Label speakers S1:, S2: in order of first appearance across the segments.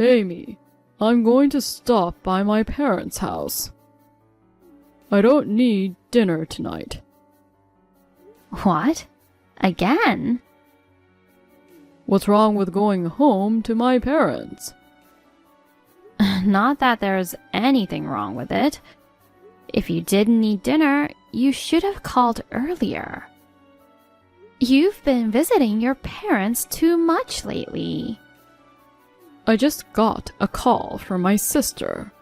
S1: Amy, I'm going to stop by my parents' house. I don't need dinner tonight.
S2: What? Again?
S1: What's wrong with going home to my parents?
S2: Not that there's anything wrong with it. If you didn't need dinner, you should have called earlier. You've been visiting your parents too much lately.
S1: I just got a call from my sister.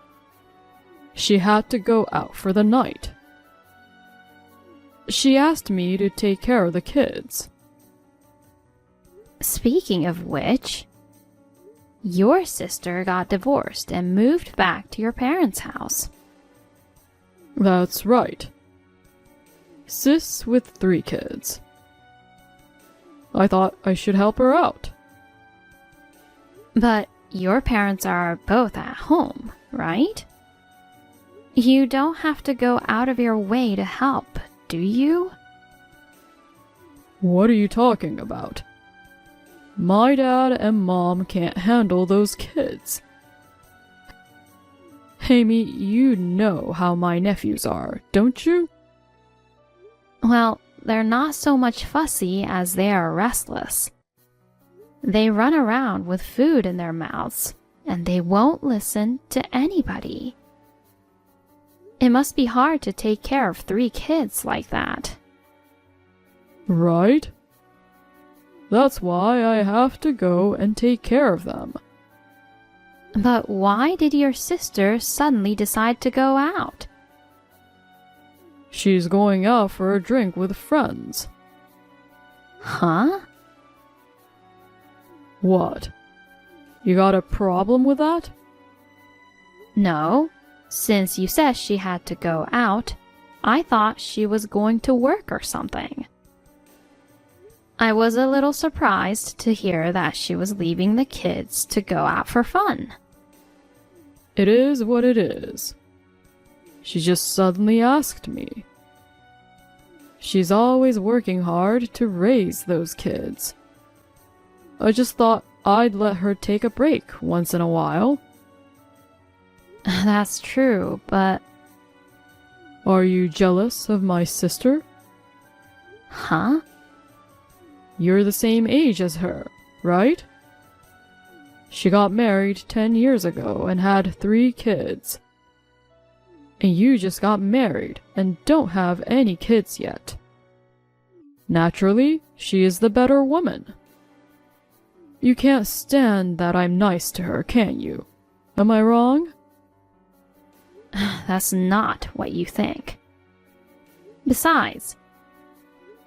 S1: She had to go out for the night. She asked me to take care of the kids.
S2: Speaking of which, your sister got divorced and moved back to your parents' house.
S1: That's right. Sis with 3 kids. I thought I should help her out.
S2: But your parents are both at home, right? You don't have to go out of your way to help, do you?
S1: What are you talking about? My dad and mom can't handle those kids. Amy, you know how my nephews are, don't you?
S2: Well, they're not so much fussy as they are restless. They run around with food in their mouths, and they won't listen to anybody. It must be hard to take care of 3 kids like that.
S1: Right? That's why I have to go and take care of them.
S2: But why did your sister suddenly decide to go out?
S1: She's going out for a drink with friends.
S2: Huh?
S1: What? You got a problem with that?
S2: No. Since you said she had to go out, I thought she was going to work or something. I was a little surprised to hear that she was leaving the kids to go out for fun.
S1: It is what it is. She just suddenly asked me. She's always working hard to raise those kids. I just thought I'd let her take a break once in a while.
S2: That's true, but...
S1: Are you jealous of my sister?
S2: Huh?
S1: You're the same age as her, right? She got married 10 years ago and had 3 kids. And you just got married and don't have any kids yet. Naturally, she is the better woman. You can't stand that I'm nice to her, can you? Am I wrong?
S2: That's not what you think. Besides,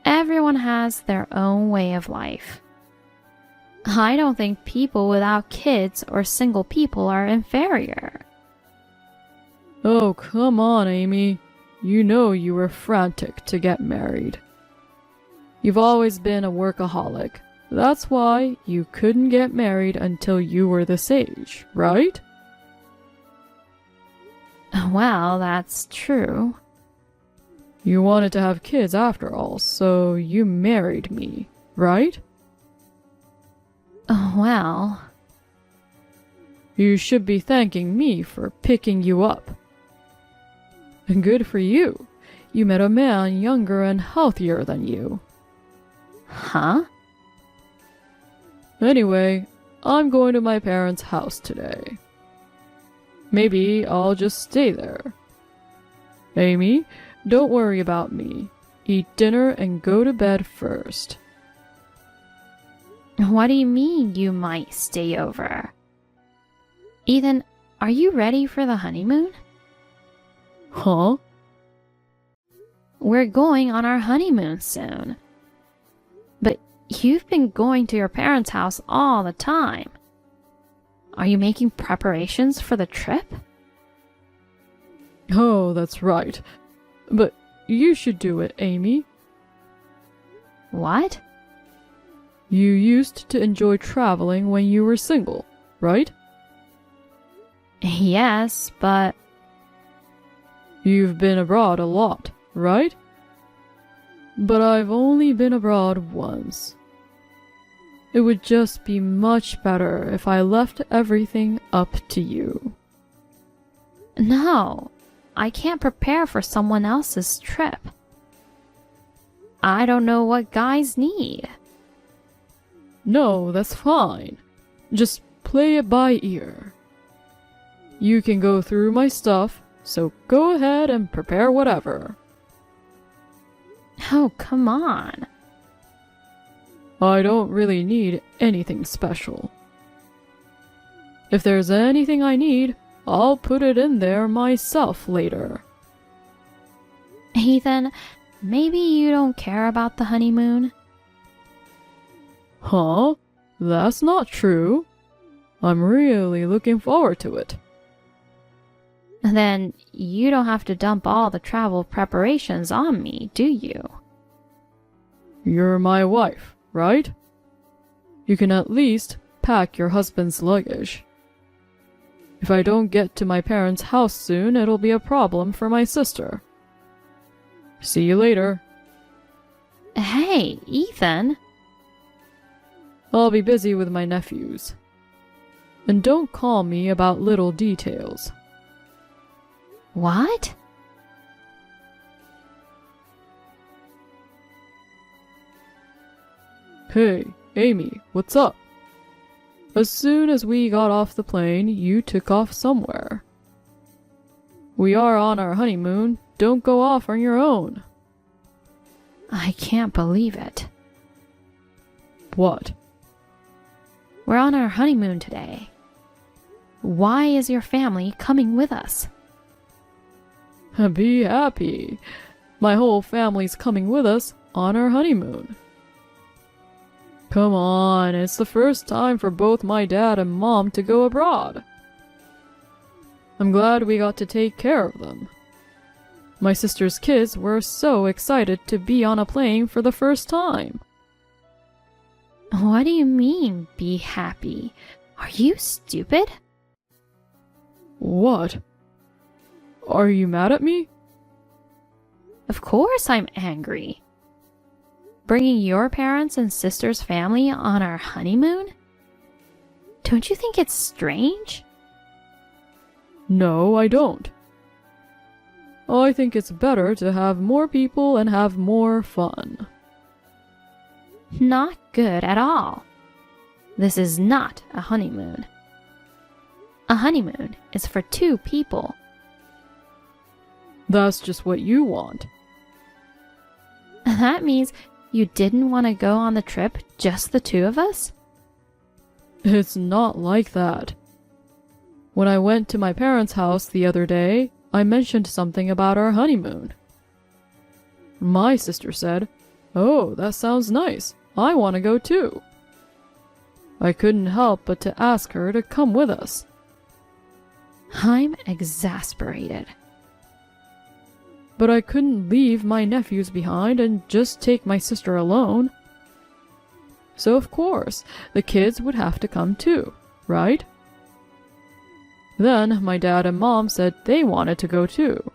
S2: everyone has their own way of life. I don't think people without kids or single people are inferior.
S1: Oh, come on, Amy. You know you were frantic to get married. You've always been a workaholic. That's why you couldn't get married until you were this age, right?
S2: Well, that's true.
S1: You wanted to have kids after all, so you married me, right?
S2: Well...
S1: You should be thanking me for picking you up. And good for you. You met a man younger and healthier than you.
S2: Huh?
S1: Anyway, I'm going to my parents' house today. Maybe I'll just stay there. Amy, don't worry about me. Eat dinner and go to bed first.
S2: What do you mean you might stay over? Ethan, are you ready for the honeymoon?
S1: Huh?
S2: We're going on our honeymoon soon. But you've been going to your parents' house all the time. Are you making preparations for the trip?
S1: Oh, that's right. But you should do it, Amy.
S2: What?
S1: You used to enjoy traveling when you were single, right?
S2: Yes, but...
S1: You've been abroad a lot, right? But I've only been abroad once. It would just be much better if I left everything up to you.
S2: No, I can't prepare for someone else's trip. I don't know what guys need.
S1: No, that's fine. Just play it by ear. You can go through my stuff, so go ahead and prepare whatever.
S2: Oh, come on.
S1: I don't really need anything special. If there's anything I need, I'll put it in there myself later.
S2: Ethan, maybe you don't care about the honeymoon?
S1: Huh? That's not true. I'm really looking forward to it.
S2: Then you don't have to dump all the travel preparations on me, do you?
S1: You're my wife, right? You can at least pack your husband's luggage. If I don't get to my parents' house soon, it'll be a problem for my sister. See you later.
S2: Hey, Ethan.
S1: I'll be busy with my nephews. And don't call me about little details.
S2: What?
S1: Hey, Amy, what's up? As soon as we got off the plane, you took off somewhere. We are on our honeymoon. Don't go off on your own.
S2: I can't believe it.
S1: What?
S2: We're on our honeymoon today. Why is your family coming with us?
S1: Be happy. My whole family's coming with us on our honeymoon. Come on, it's the first time for both my dad and mom to go abroad. I'm glad we got to take care of them. My sister's kids were so excited to be on a plane for the first time.
S2: What do you mean, be happy? Are you stupid?
S1: What? Are you mad at me?
S2: Of course I'm angry. Bringing your parents and sister's family on our honeymoon? Don't you think it's strange?
S1: No, I don't. I think it's better to have more people and have more fun.
S2: Not good at all. This is not a honeymoon. A honeymoon is for two people.
S1: That's just what you want.
S2: That means you didn't want to go on the trip, just the two of us?
S1: It's not like that. When I went to my parents' house the other day, I mentioned something about our honeymoon. My sister said, "Oh, that sounds nice. I want to go too." I couldn't help but to ask her to come with us.
S2: I'm exasperated.
S1: But I couldn't leave my nephews behind and just take my sister alone. So of course, the kids would have to come too, right? Then my dad and mom said they wanted to go too.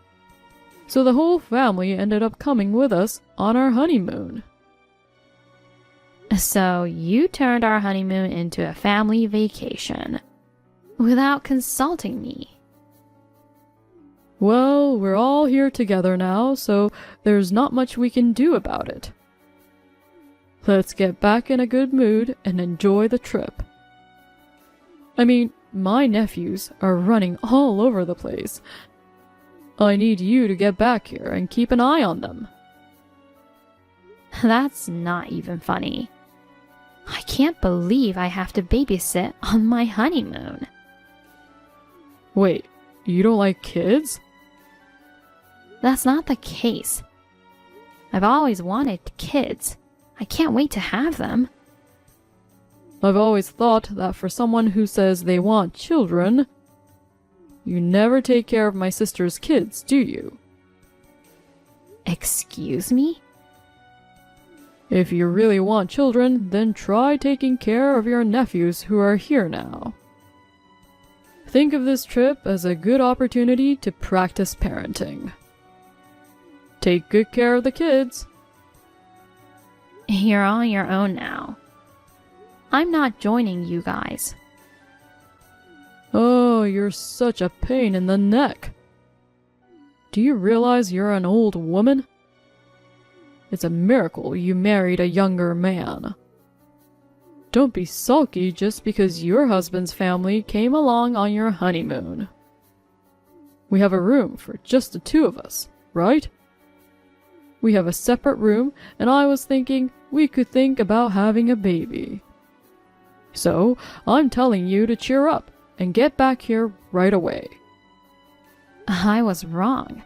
S1: So the whole family ended up coming with us on our honeymoon.
S2: So you turned our honeymoon into a family vacation without consulting me.
S1: Well, we're all here together now, so there's not much we can do about it. Let's get back in a good mood and enjoy the trip. I mean, my nephews are running all over the place. I need you to get back here and keep an eye on them.
S2: That's not even funny. I can't believe I have to babysit on my honeymoon.
S1: Wait, you don't like kids?
S2: That's not the case. I've always wanted kids. I can't wait to have them.
S1: I've always thought that for someone who says they want children, you never take care of my sister's kids, do you?
S2: Excuse me?
S1: If you really want children, then try taking care of your nephews who are here now. Think of this trip as a good opportunity to practice parenting. Take good care of the kids.
S2: You're on your own now. I'm not joining you guys.
S1: Oh, you're such a pain in the neck. Do you realize you're an old woman? It's a miracle you married a younger man. Don't be sulky just because your husband's family came along on your honeymoon. We have a room for just the two of us, right? We have a separate room, and I was thinking we could think about having a baby. So, I'm telling you to cheer up and get back here right away.
S2: I was wrong.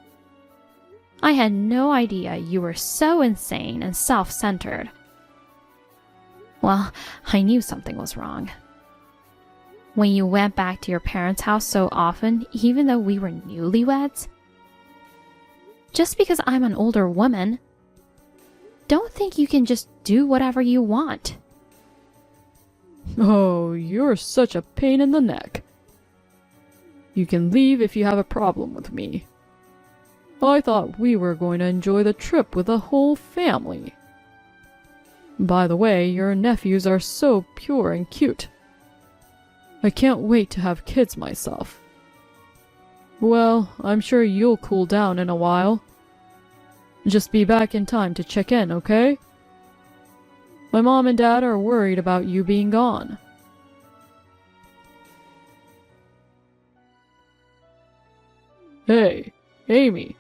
S2: I had no idea you were so insane and self-centered. Well, I knew something was wrong. When you went back to your parents' house so often, even though we were newlyweds? Just because I'm an older woman, don't think you can just do whatever you want.
S1: Oh, you're such a pain in the neck. You can leave if you have a problem with me. I thought we were going to enjoy the trip with the whole family. By the way, your nephews are so pure and cute. I can't wait to have kids myself. Well, I'm sure you'll cool down in a while. Just be back in time to check in, okay? My mom and dad are worried about you being gone. Hey, Amy,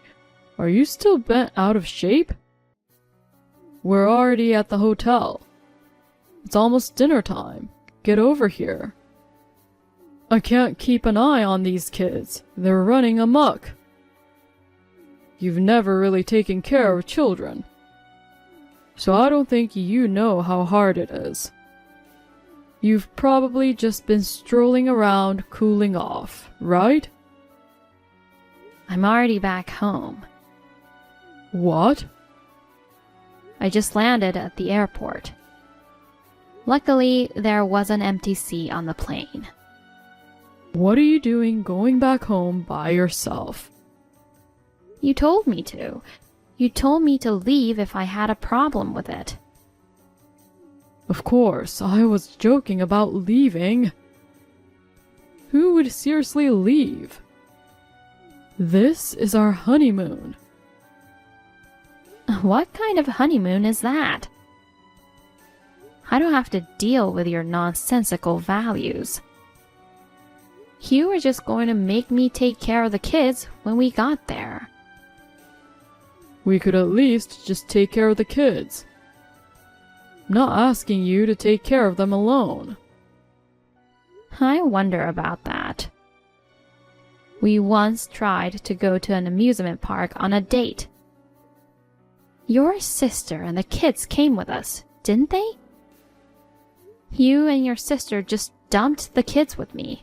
S1: are you still bent out of shape? We're already at the hotel. It's almost dinner time. Get over here. I can't keep an eye on these kids. They're running amok. You've never really taken care of children, so I don't think you know how hard it is. You've probably just been strolling around cooling off, right?
S2: I'm already back home.
S1: What?
S2: I just landed at the airport. Luckily, there was an empty seat on the plane.
S1: What are you doing going back home by yourself?
S2: You told me to. You told me to leave if I had a problem with it.
S1: Of course, I was joking about leaving. Who would seriously leave? This is our honeymoon.
S2: What kind of honeymoon is that? I don't have to deal with your nonsensical values. You were just going to make me take care of the kids when we got there.
S1: We could at least just take care of the kids. I'm not asking you to take care of them alone.
S2: I wonder about that. We once tried to go to an amusement park on a date. Your sister and the kids came with us, didn't they? You and your sister just dumped the kids with me.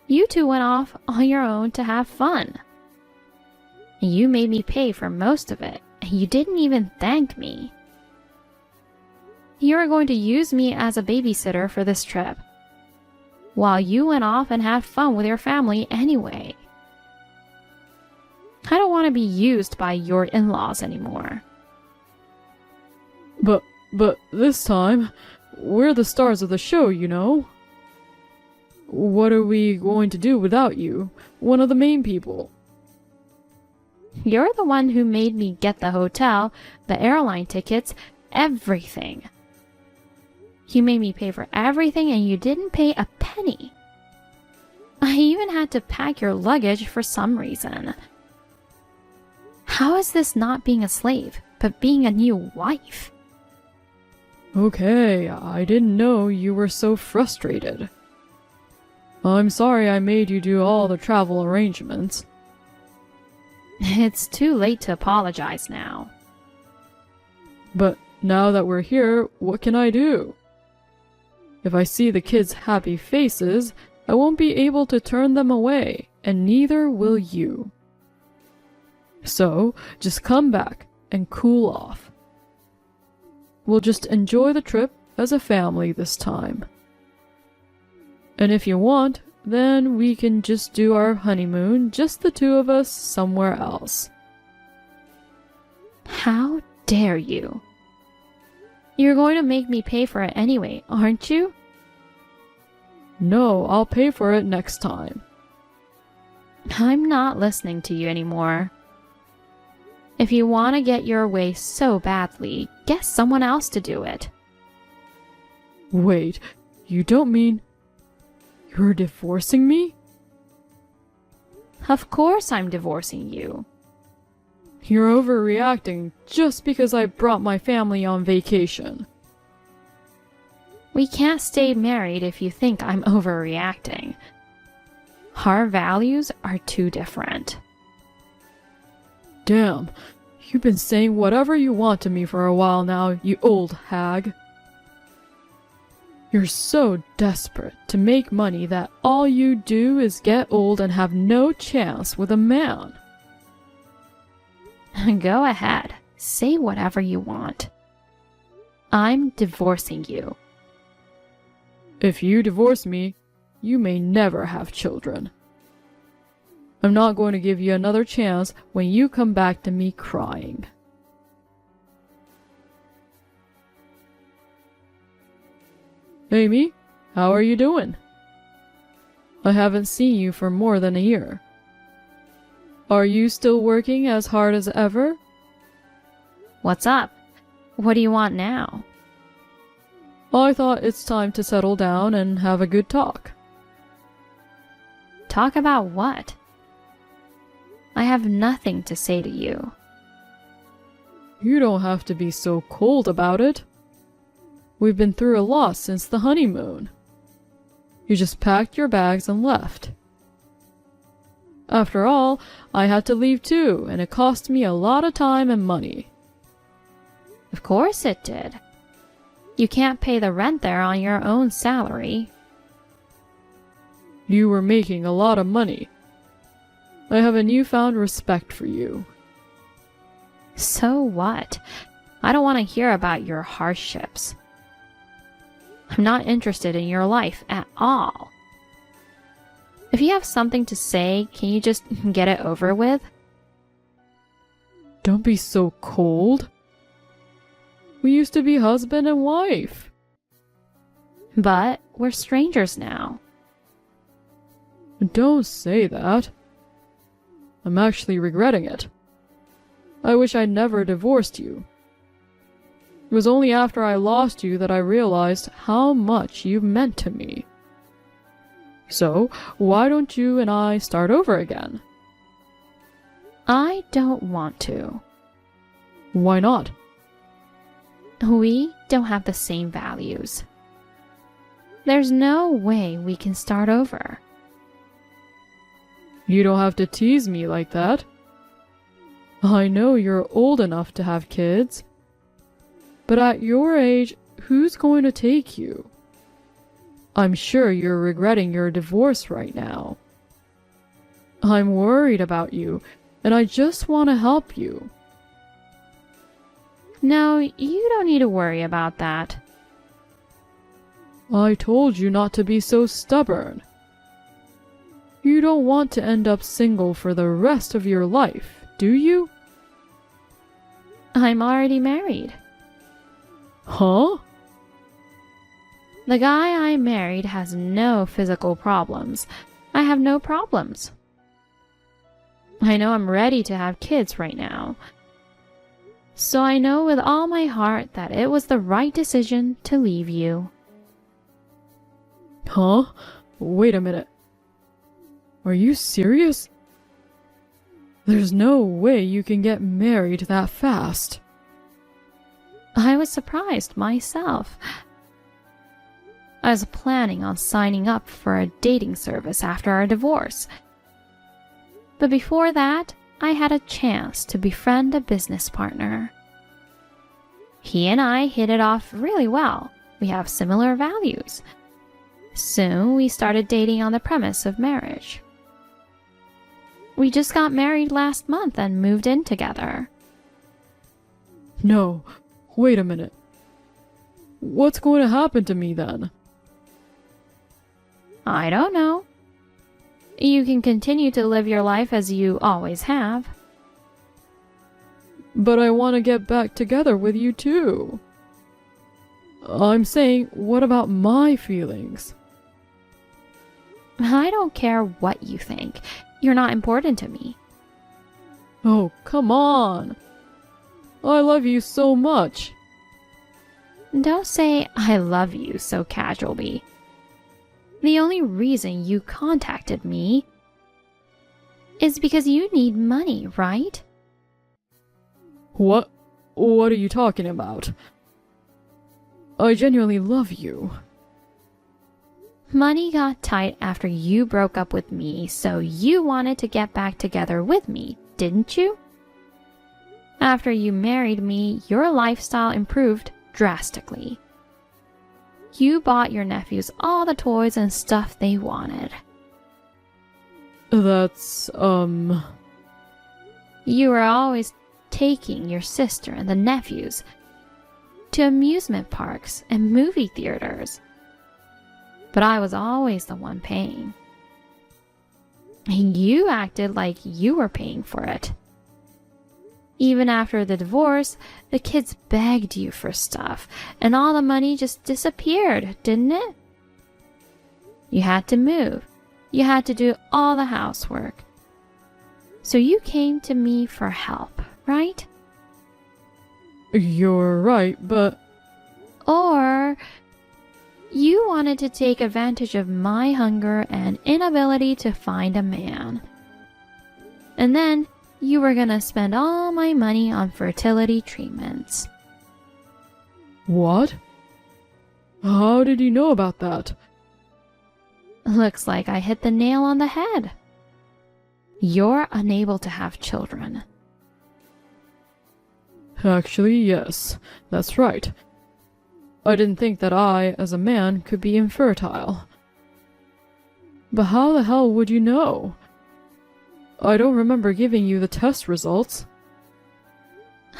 S2: You two went off on your own to have fun. And you made me pay for most of it, and you didn't even thank me. You were going to use me as a babysitter for this trip, while you went off and had fun with your family anyway. I don't want to be used by your in-laws anymore.
S1: But this time, we're the stars of the show, you know. What are we going to do without you, one of the main people?
S2: You're the one who made me get the hotel, the airline tickets, everything. You made me pay for everything and you didn't pay a penny. I even had to pack your luggage for some reason. How is this not being a slave, but being a new wife?
S1: Okay, I didn't know you were so frustrated. I'm sorry I made you do all the travel arrangements.
S2: It's too late to apologize now.
S1: But now that we're here, what can I do? If I see the kids' happy faces, I won't be able to turn them away, and neither will you. So, just come back and cool off. We'll just enjoy the trip as a family this time. And if you want, then we can just do our honeymoon, just the two of us, somewhere else.
S2: How dare you? You're going to make me pay for it anyway, aren't you?
S1: No, I'll pay for it next time.
S2: I'm not listening to you anymore. If you want to get your way so badly, get someone else to do it.
S1: Wait, you don't mean you're divorcing me?
S2: Of course I'm divorcing you.
S1: You're overreacting just because I brought my family on vacation.
S2: We can't stay married if you think I'm overreacting. Our values are too different.
S1: Damn, you've been saying whatever you want to me for a while now, you old hag. You're so desperate to make money that all you do is get old and have no chance with a man.
S2: Go ahead, say whatever you want. I'm divorcing you.
S1: If you divorce me, you may never have children. I'm not going to give you another chance when you come back to me crying. Amy, how are you doing? I haven't seen you for more than a year. Are you still working as hard as ever?
S2: What's up? What do you want now?
S1: I thought it's time to settle down and have a good talk.
S2: Talk about what? I have nothing to say to you.
S1: You don't have to be so cold about it. We've been through a lot since the honeymoon. You just packed your bags and left. After all, I had to leave too, and it cost me a lot of time and money.
S2: Of course it did. You can't pay the rent there on your own salary.
S1: You were making a lot of money. I have a newfound respect for you.
S2: So what? I don't want to hear about your hardships. I'm not interested in your life at all. If you have something to say, can you just get it over with?
S1: Don't be so cold. We used to be husband and wife.
S2: But we're strangers now.
S1: Don't say that. I'm actually regretting it. I wish I'd never divorced you. It was only after I lost you that I realized how much you meant to me. So, why don't you and I start over again?
S2: I don't want to.
S1: Why not?
S2: We don't have the same values. There's no way we can start over.
S1: You don't have to tease me like that. I know you're old enough to have kids. But at your age, who's going to take you? I'm sure you're regretting your divorce right now. I'm worried about you, and I just want to help you.
S2: No, you don't need to worry about that.
S1: I told you not to be so stubborn. You don't want to end up single for the rest of your life, do you?
S2: I'm already married.
S1: Huh?
S2: The guy I married has no physical problems. I have no problems. I know I'm ready to have kids right now. So I know with all my heart that it was the right decision to leave you.
S1: Huh? Wait a minute. Are you serious? There's no way you can get married that fast.
S2: I was surprised myself. I was planning on signing up for a dating service after our divorce. But before that, I had a chance to befriend a business partner. He and I hit it off really well. We have similar values. Soon, we started dating on the premise of marriage. We just got married last month and moved in together.
S1: No, wait a minute. What's going to happen to me then?
S2: I don't know. You can continue to live your life as you always have.
S1: But I want to get back together with you too. I'm saying, what about my feelings?
S2: I don't care what you think. You're not important to me.
S1: Oh, come on. I love you so much.
S2: Don't say I love you so casually. The only reason you contacted me is because you need money, right?
S1: What are you talking about? I genuinely love you.
S2: Money got tight after you broke up with me, so you wanted to get back together with me, didn't you? After you married me, your lifestyle improved drastically. You bought your nephews all the toys and stuff they wanted.
S1: That's,
S2: You were always taking your sister and the nephews to amusement parks and movie theaters. But I was always the one paying. And you acted like you were paying for it. Even after the divorce, the kids begged you for stuff, and all the money just disappeared, didn't it? You had to move. You had to do all the housework. So you came to me for help, right?
S1: You're right, but...
S2: Or you wanted to take advantage of my hunger and inability to find a man. And then you were gonna spend all my money on fertility treatments.
S1: What? How did you know about that?
S2: Looks like I hit the nail on the head. You're unable to have children.
S1: Actually, yes, that's right. I didn't think that I, as a man, could be infertile. But how the hell would you know? I don't remember giving you the test results.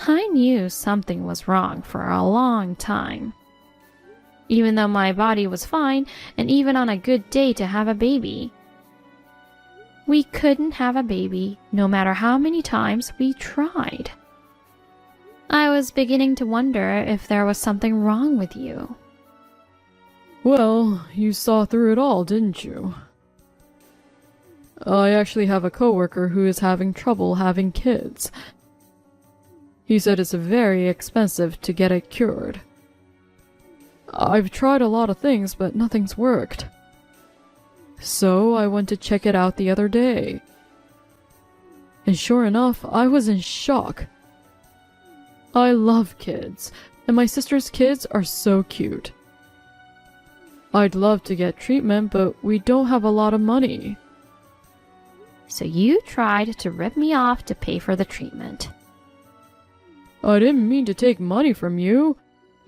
S2: I knew something was wrong for a long time. Even though my body was fine, and even on a good day to have a baby. We couldn't have a baby no matter how many times we tried. I was beginning to wonder if there was something wrong with you.
S1: Well, you saw through it all, didn't you? I actually have a coworker who is having trouble having kids. He said it's very expensive to get it cured. I've tried a lot of things, but nothing's worked. So I went to check it out the other day. And sure enough, I was in shock. I love kids, and my sister's kids are so cute. I'd love to get treatment, but we don't have a lot of money.
S2: So you tried to rip me off to pay for the treatment.
S1: I didn't mean to take money from you.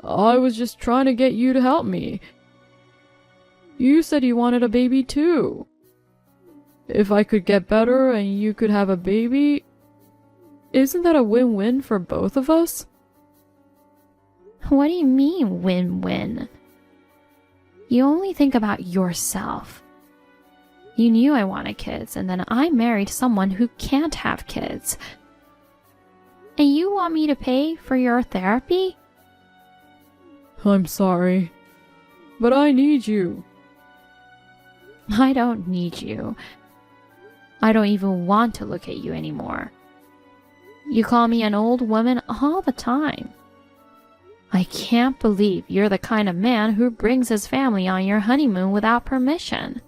S1: I was just trying to get you to help me. You said you wanted a baby too. If I could get better and you could have a baby, isn't that a win-win for both of us?
S2: What do you mean, win-win? You only think about yourself. You knew I wanted kids, and then I married someone who can't have kids. And you want me to pay for your therapy?
S1: I'm sorry, but I need you.
S2: I don't need you. I don't even want to look at you anymore. You call me an old woman all the time. I can't believe you're the kind of man who brings his family on your honeymoon without permission.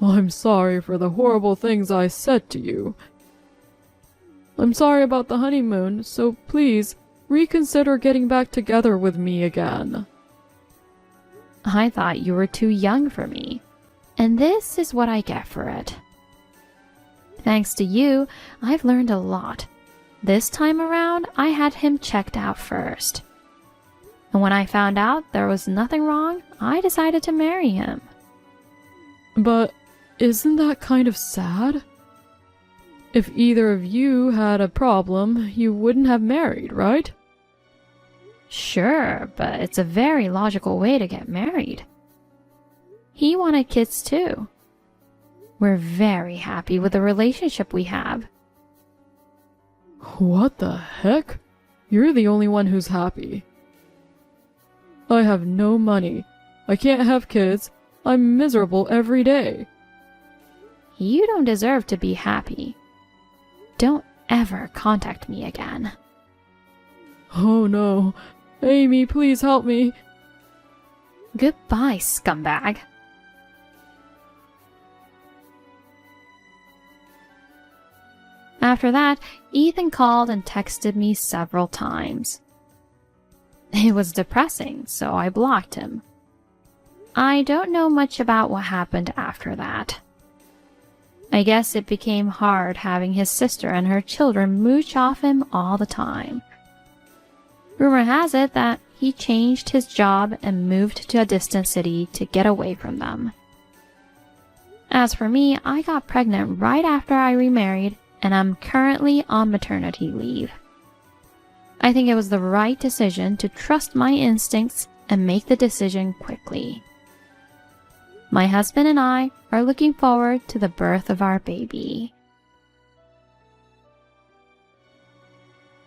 S1: I'm sorry for the horrible things I said to you. I'm sorry about the honeymoon, so please reconsider getting back together with me again.
S2: I thought you were too young for me, and this is what I get for it. Thanks to you, I've learned a lot. This time around, I had him checked out first. And when I found out there was nothing wrong, I decided to marry him.
S1: But isn't that kind of sad? If either of you had a problem, you wouldn't have married, right?
S2: Sure, but it's a very logical way to get married. He wanted kids too. We're very happy with the relationship we have.
S1: What the heck? You're the only one who's happy. I have no money. I can't have kids. I'm miserable every day.
S2: You don't deserve to be happy. Don't ever contact me again.
S1: Oh no. Amy, please help me.
S2: Goodbye, scumbag. After that, Ethan called and texted me several times. It was depressing, so I blocked him. I don't know much about what happened after that. I guess it became hard having his sister and her children mooch off him all the time. Rumor has it that he changed his job and moved to a distant city to get away from them. As for me, I got pregnant right after I remarried, and I'm currently on maternity leave. I think it was the right decision to trust my instincts and make the decision quickly. My husband and I are looking forward to the birth of our baby.